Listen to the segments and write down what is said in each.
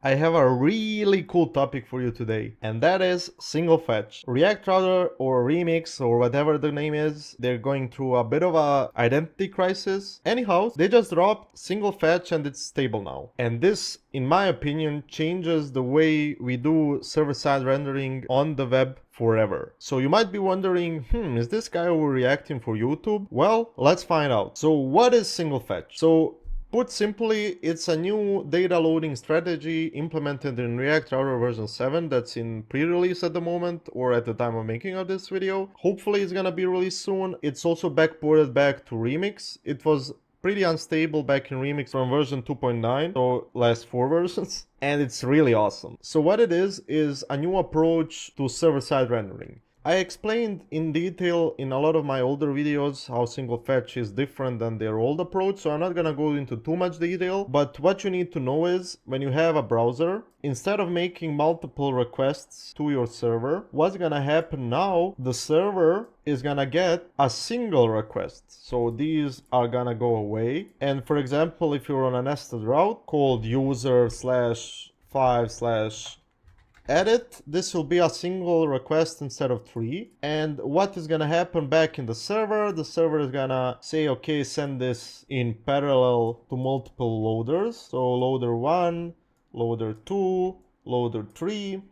I have a really cool topic for you today, and that is single fetch. React Router or Remix or whatever the name is, they're going through a bit of a identity crisis. Anyhow, they just dropped single fetch and it's stable now. And this, in my opinion, changes the way we do server-side rendering on the web forever. So you might be wondering, is this guy overreacting for YouTube? Well, let's find out. So what is single fetch? So put simply, it's a new data loading strategy implemented in React Router version 7 that's in pre-release at the moment or at the time of making of this video. Hopefully it's gonna be released soon. It's also backported back to Remix. It was pretty unstable back in Remix from version 2.9, so last 4 versions, and it's really awesome. So what it is a new approach to server-side rendering. I explained in detail in a lot of my older videos how single fetch is different than their old approach, so I'm not gonna go into too much detail, but what you need to know is when you have a browser, instead of making multiple requests to your server, what's gonna happen now, the server is gonna get a single request. So these are gonna go away. And for example, if you're on a nested route called user/5/edit, this will be a single request instead of 3. And what is gonna happen back in the server is gonna say, okay, send this in parallel to multiple loaders. So loader 1, loader 2, loader 3.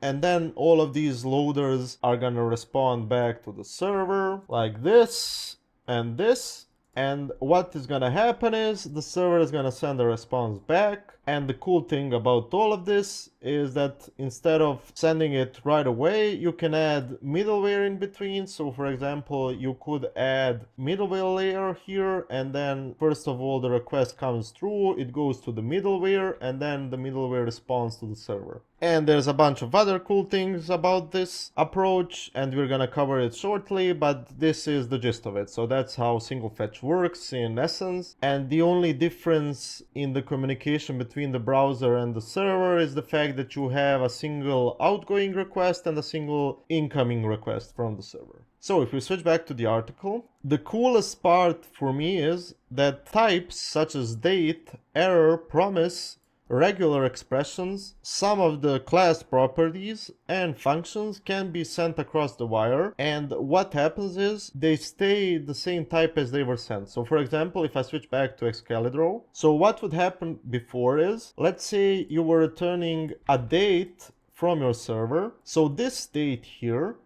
And then all of these loaders are gonna respond back to the server like this and this. And what is gonna happen is the server is gonna send a response back. And the cool thing about all of this is that instead of sending it right away, you can add middleware in between. So for example, you could add middleware layer here, and then first of all, the request comes through, it goes to the middleware, and then the middleware responds to the server. And there's a bunch of other cool things about this approach, and we're gonna cover it shortly, but this is the gist of it. So that's how single fetch works in essence. And the only difference in the communication between the browser and the server is the fact that you have a single outgoing request and a single incoming request from the server. So if we switch back to the article, the coolest part for me is that types such as date, error, promise, regular expressions, some of the class properties and functions can be sent across the wire, and what happens is they stay the same type as they were sent. So for example, if I switch back to Excalibur, so what would happen before is, let's say you were returning a date from your server, so this date here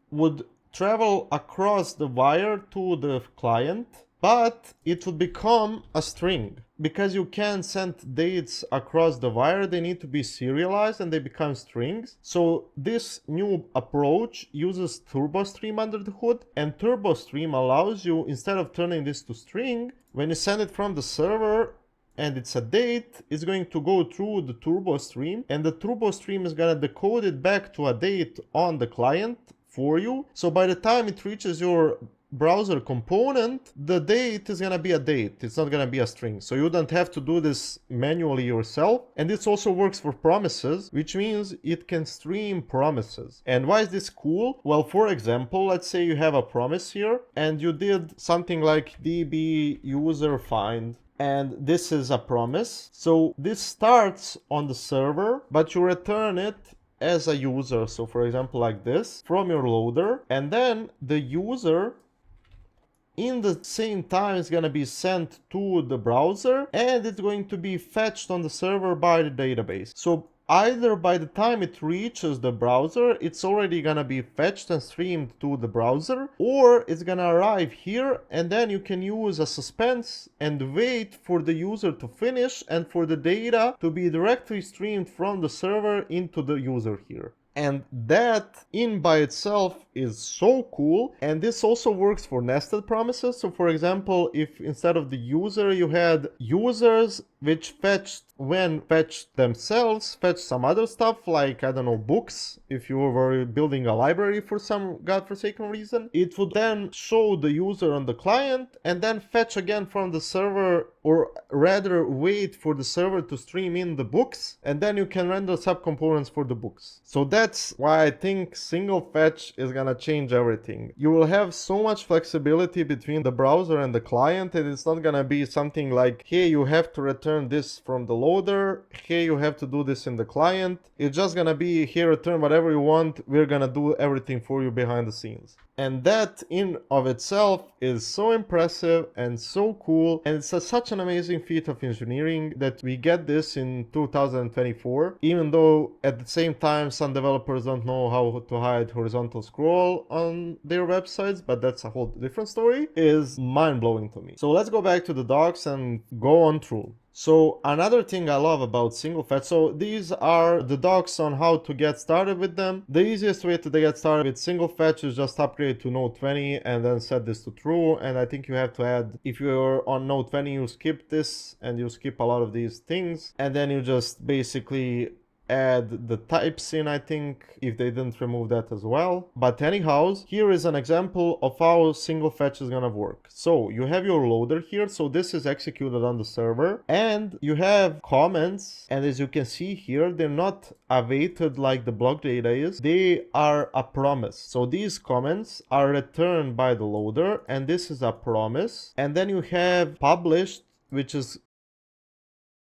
would travel across the wire to the client, but it would become a string. Because you can't send dates across the wire, they need to be serialized and they become strings. So this new approach uses TurboStream under the hood, and TurboStream allows you, instead of turning this to string, when you send it from the server and it's a date, it's going to go through the TurboStream, and the TurboStream is gonna decode it back to a date on the client for you. So by the time it reaches your browser component, the date is gonna be a date, it's not gonna be a string. So you don't have to do this manually yourself. And this also works for promises, which means it can stream promises. And why is this cool? Well, for example, let's say you have a promise here and you did something like db user find, and this is a promise. So this starts on the server, but you return it as a user. So for example, like this from your loader, and then the user in the same time is going to be sent to the browser, and it's going to be fetched on the server by the database. So either by the time it reaches the browser, it's already going to be fetched and streamed to the browser, or it's going to arrive here, and then you can use a suspense and wait for the user to finish and for the data to be directly streamed from the server into the user here. And that in by itself is so cool. And this also works for nested promises. So for example, if instead of the user you had users which fetched, when fetched themselves, fetched some other stuff like, I don't know, books. If you were building a library for some godforsaken reason, it would then show the user on the client and then fetch again from the server, or rather wait for the server to stream in the books, and then you can render subcomponents for the books. So that that's why I think single fetch is gonna change everything. You will have so much flexibility between the browser and the client, and it's not gonna be something like, hey, you have to return this from the loader, hey, you have to do this in the client. It's just gonna be, here, return whatever you want, we're gonna do everything for you behind the scenes. And that in of itself is so impressive and so cool, and it's such an amazing feat of engineering that we get this in 2024, even though at the same time some developers don't know how to hide horizontal scroll on their websites, but that's a whole different story, is mind-blowing to me. So let's go back to the docs and go on through. So another thing I love about single fetch, so these are the docs on how to get started with them. The easiest way to get started with single fetch is just upgrade to node 20 and then set this to true. And I think you have to add, if you're on node 20, you skip this and you skip a lot of these things. And then you just basically add the types in, I think, if they didn't remove that as well. But anyhow, here is an example of how single fetch is gonna work. So you have your loader here, so this is executed on the server, and you have comments, and as you can see here, they're not awaited like the block data is, they are a promise. So these comments are returned by the loader, and this is a promise. And then you have published, which is,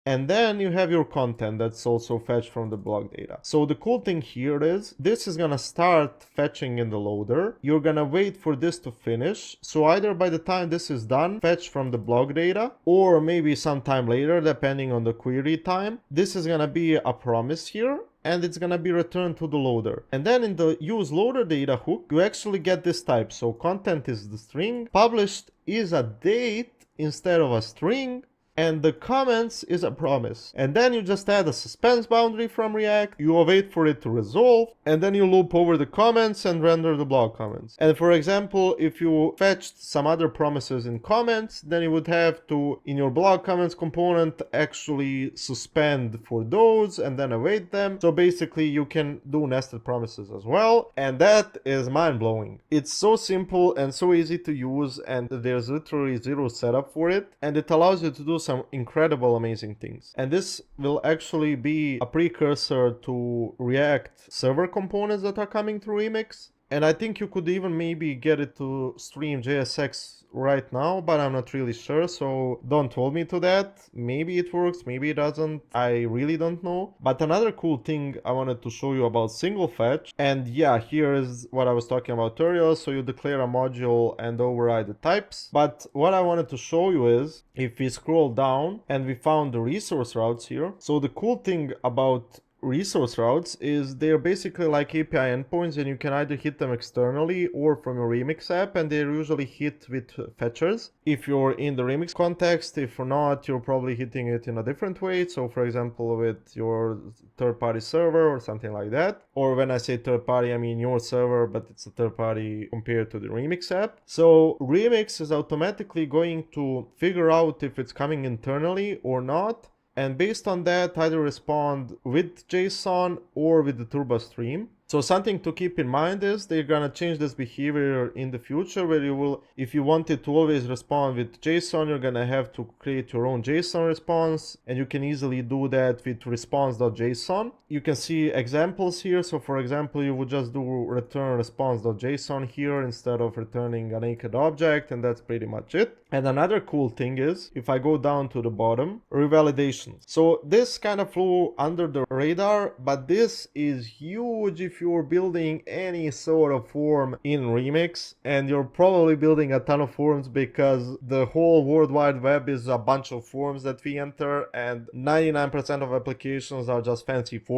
and then you have your content that's also fetched from the block data. So the cool thing here is this is gonna start fetching in the loader. You're gonna wait for this to finish. So either by the time this is done, fetch from the block data, or maybe sometime later, depending on the query time. This is gonna be a promise here, and it's gonna be returned to the loader. And then in the use loader data hook, you actually get this type. So content is the string, published is a date instead of a string, and the comments is a promise. And then you just add a suspense boundary from React, you wait for it to resolve, and then you loop over the comments and render the block comments. And for example, if you fetched some other promises in comments, then you would have to, in your block comments component, actually suspend for those and then await them. So basically you can do nested promises as well, and that is mind-blowing. It's so simple and so easy to use, and there's literally zero setup for it, and it allows you to do some incredible, amazing things. And this will actually be a precursor to React server components that are coming to Remix. And I think you could even maybe get it to stream JSX right now, but I'm not really sure, so don't hold me to that. Maybe it works, maybe it doesn't, I really don't know. But another cool thing I wanted to show you about single fetch, and yeah, here is what I was talking about earlier. So you declare a module and override the types. But what I wanted to show you is, if we scroll down and we found the resource routes here. So the cool thing about resource routes is they're basically like API endpoints, and you can either hit them externally or from your Remix app, and they're usually hit with fetchers if you're in the Remix context. If you're not, you're probably hitting it in a different way. So for example, with your third-party server or something like that. Or when I say third-party, I mean your server, but it's a third-party compared to the Remix app. So Remix is automatically going to figure out if it's coming internally or not, and based on that, either respond with JSON or with the turbo stream. So something to keep in mind is they're gonna change this behavior in the future, where you will, if you wanted to always respond with JSON, you're gonna have to create your own JSON response, and you can easily do that with response.json. You can see examples here. So for example, you would just do return response.json here instead of returning a naked object, and that's pretty much it. And another cool thing is, if I go down to the bottom, revalidations. So this kind of flew under the radar, but this is huge if you're building any sort of form in Remix, and you're probably building a ton of forms because the whole World Wide Web is a bunch of forms that we enter, and 99% of applications are just fancy forms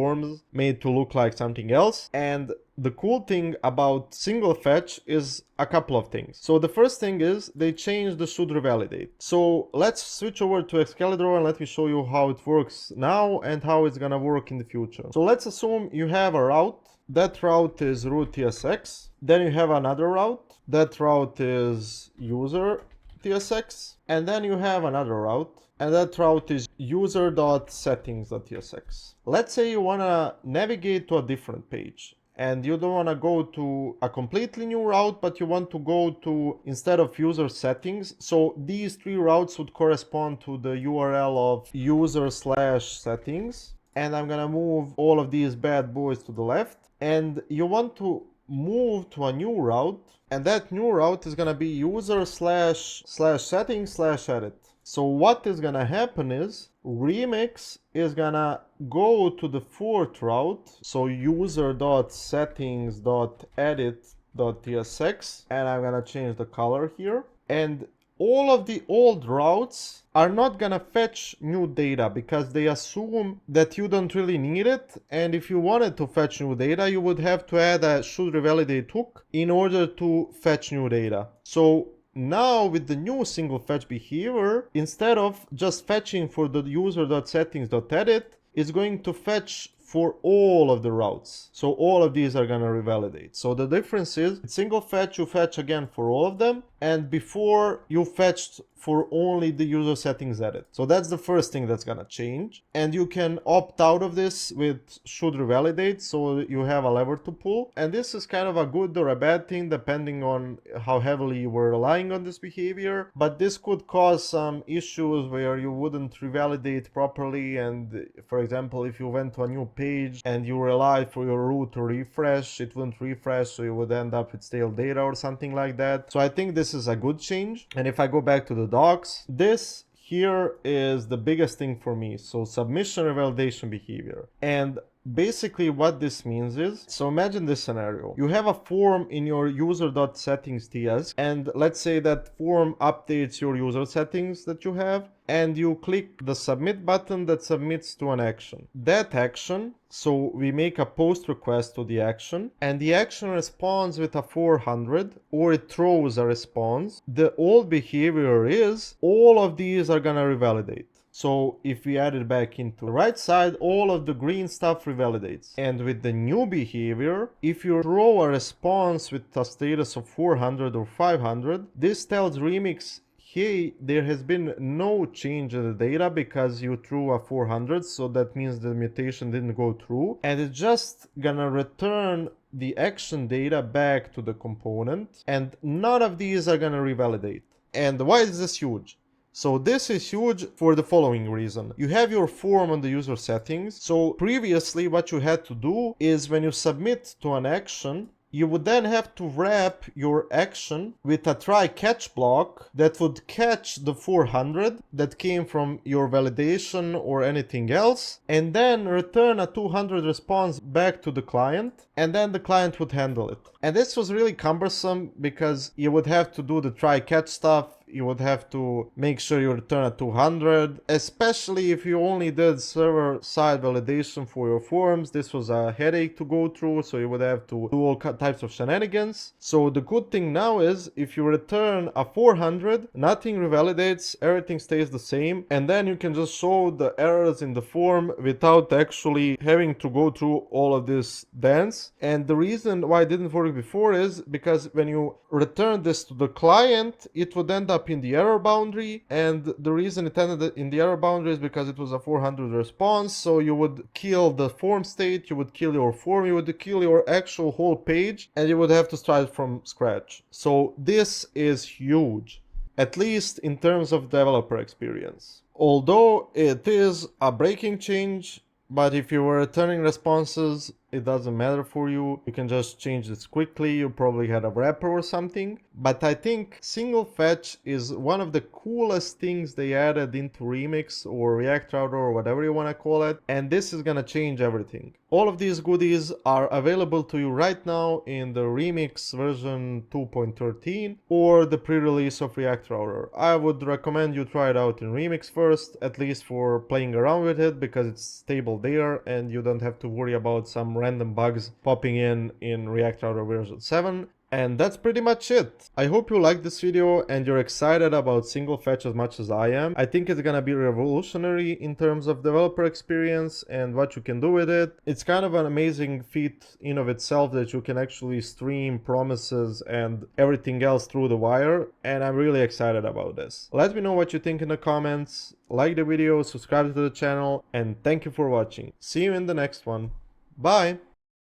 made to look like something else. And the cool thing about single fetch is a couple of things. So the first thing is they changed the should revalidate. So let's switch over to Excalibur and let me show you how it works now and how it's gonna work in the future. So let's assume you have a route. That route is root TSX. Then you have another route. That route is user TSX. And then you have another route. And that route is user.settings.tsx. Let's say you wanna navigate to a different page, and you don't want to go to a completely new route, but you want to go to, instead of user settings, so these three routes would correspond to the URL of user/settings. and I'm gonna move all of these bad boys to the left, and you want to move to a new route, and that new route is gonna be user slash settings slash edit. So what is gonna happen is Remix is gonna go to the fourth route, so user.settings.edit.tsx, and I'm gonna change the color here. And all of the old routes are not gonna fetch new data because they assume that you don't really need it, and if you wanted to fetch new data, you would have to add a should revalidate hook in order to fetch new data. So now with the new single fetch behavior, instead of just fetching for the user.settings.edit, it's going to fetch for all of the routes. So all of these are gonna revalidate. So the difference is single fetch, you fetch again for all of them, and before you fetched for only the user settings edit. So that's the first thing that's gonna change. And you can opt out of this with should revalidate, so you have a lever to pull. And this is kind of a good or a bad thing depending on how heavily you were relying on this behavior. But this could cause some issues where you wouldn't revalidate properly. And for example, if you went to a new page and you relied for your route to refresh, it wouldn't refresh, so you would end up with stale data or something like that. So I think this is a good change. And if I go back to the docs, this here is the biggest thing for me. So submission revalidation behavior. And basically what this means is, so imagine this scenario. You have a form in your user.settings.ts, and let's say that form updates your user settings that you have, and you click the submit button that submits to an action. That action, so we make a post request to the action, and the action responds with a 400, or it throws a response. The old behavior is all of these are gonna revalidate. So if we add it back into the right side, all of the green stuff revalidates. And with the new behavior, if you throw a response with a status of 400 or 500, this tells Remix, hey, there has been no change in the data because you threw a 400, so that means the mutation didn't go through. And it's just gonna return the action data back to the component, and none of these are gonna revalidate. And why is this huge? So this is huge for the following reason. You have your form on the user settings. So previously what you had to do is when you submit to an action, you would then have to wrap your action with a try catch block that would catch the 400 that came from your validation or anything else, and then return a 200 response back to the client, and then the client would handle it. And this was really cumbersome because you would have to do the try catch stuff. You would have to make sure you return a 200, especially if you only did server-side validation for your forms. This was a headache to go through, so you would have to do all types of shenanigans. So the good thing now is if you return a 400, nothing revalidates, everything stays the same, and then you can just show the errors in the form without actually having to go through all of this dance. And the reason why it didn't work before is because when you return this to the client, it would end up in the error boundary, and the reason it ended in the error boundary is because it was a 400 response. So you would kill the form state, you would kill your form, you would kill your actual whole page, and you would have to start from scratch. So this is huge, at least in terms of developer experience. Although it is a breaking change, but if you were returning responses, it doesn't matter for you. You can just change this quickly. You probably had a wrapper or something. But I think single fetch is one of the coolest things they added into Remix or React Router or whatever you want to call it. And this is going to change everything. All of these goodies are available to you right now in the Remix version 2.13 or the pre-release of React Router. I would recommend you try it out in Remix first, at least for playing around with it, because it's stable there and you don't have to worry about some random bugs popping in React Router version 7. And that's pretty much it. I hope you liked this video and you're excited about single fetch as much as I am. I think it's gonna be revolutionary in terms of developer experience and what you can do with it. It's kind of an amazing feat in of itself that you can actually stream promises and everything else through the wire, and I'm really excited about this. Let me know what you think in the comments, like the video, subscribe to the channel, and thank you for watching. See you in the next one. Bye!